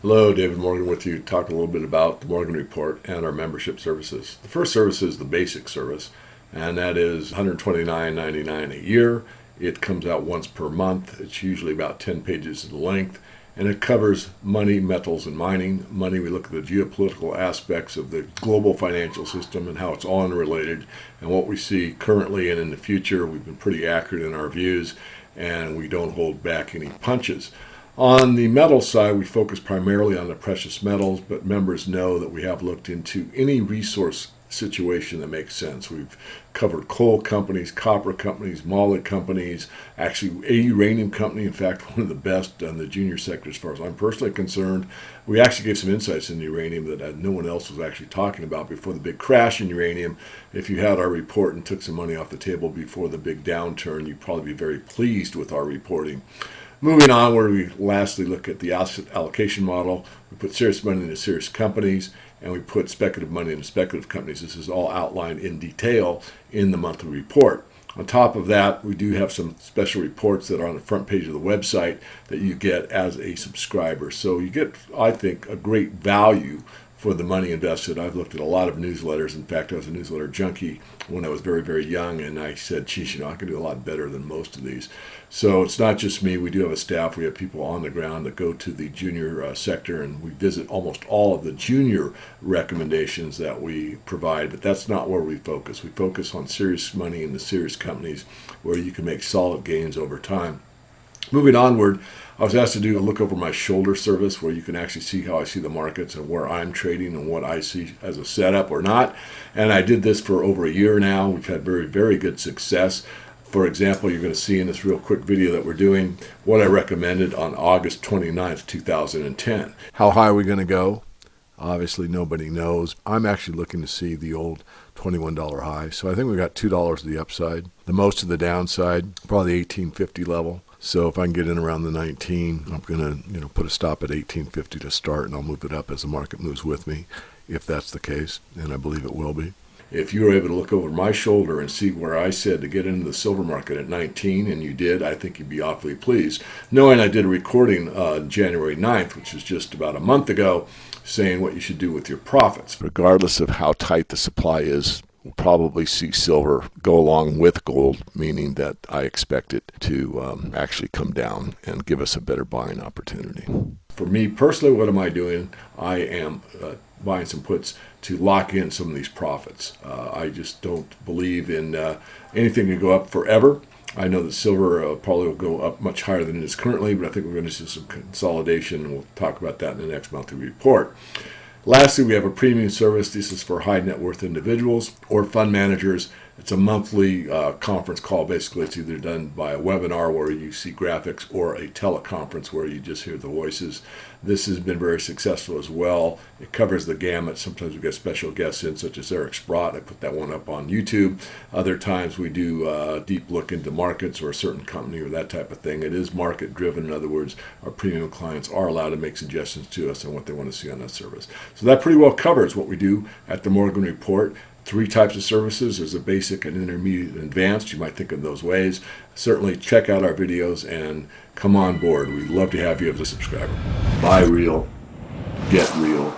Hello, David Morgan with you, talking a little bit about the Morgan Report and our membership services. The first service is the basic service, and that is $129.99 a year. It comes out once per month. It's usually about 10 pages in length, and it covers money, metals, and mining. Money, we look at the geopolitical aspects of the global financial system and how it's all interrelated, and what we see currently and in the future. We've been pretty accurate in our views, and we don't hold back any punches. On the metal side, we focus primarily on the precious metals, but members know that we have looked into any resource situation that makes sense. We've covered coal companies, copper companies, moly companies, actually a uranium company, in fact, one of the best in the junior sector as far as I'm personally concerned. We actually gave some insights into uranium that no one else was actually talking about before the big crash in uranium. If you had our report and took some money off the table before the big downturn, you'd probably be very pleased with our reporting. Moving on, where we lastly look at the asset allocation model, we put serious money into serious companies, and we put speculative money into speculative companies. This is all outlined in detail in the monthly report. On top of that, we do have some special reports that are on the front page of the website that you get as a subscriber. So you get, I think, a great value for the money invested. I've looked at a lot of newsletters. In fact, I was a newsletter junkie when I was very, very young, and I said, geez, I can do a lot better than most of these. So it's not just me. We do have a staff. We have people on the ground that go to the junior sector, and we visit almost all of the junior recommendations that we provide, but that's not where we focus. We focus on serious money in the serious companies where you can make solid gains over time. Moving onward, I was asked to do a look over my shoulder service where you can actually see how I see the markets and where I'm trading and what I see as a setup or not. And I did this for over a year now. We've had very, very good success. For example, you're going to see in this real quick video that we're doing what I recommended on August 29th, 2010. How high are we going to go? Obviously, nobody knows. I'm actually looking to see the old $21 high. So I think we got $2 to the upside. The most of the downside, probably 1850 level. So if I can get in around the 19, I'm going to put a stop at 1850 to start, and I'll move it up as the market moves with me, if that's the case, and I believe it will be. If you were able to look over my shoulder and see where I said to get into the silver market at 19, and you did, I think you'd be awfully pleased. Knowing I did a recording January 9th, which is just about a month ago, saying what you should do with your profits. Regardless of how tight the supply is, we'll probably see silver go along with gold, meaning that I expect it to actually come down and give us a better buying opportunity. For me personally, what am I doing? I am buying some puts to lock in some of these profits. I just don't believe in anything to go up forever. I know that silver probably will go up much higher than it is currently, but I think we're going to see some consolidation, and we'll talk about that in the next monthly report. Lastly, we have a premium service. This is for high net worth individuals or fund managers. It's a monthly conference call. Basically, it's either done by a webinar where you see graphics or a teleconference where you just hear the voices. This has been very successful as well. It covers the gamut. Sometimes we get special guests in, such as Eric Sprott. I put that one up on YouTube. Other times we do a deep look into markets or a certain company or that type of thing. It is market driven. In other words, our premium clients are allowed to make suggestions to us on what they want to see on that service. So that pretty well covers what we do at the Morgan Report. 3 types of services. There's a basic, an intermediate, and advanced. You might think of those ways. Certainly check out our videos and come on board. We'd love to have you as a subscriber. Buy real, get real.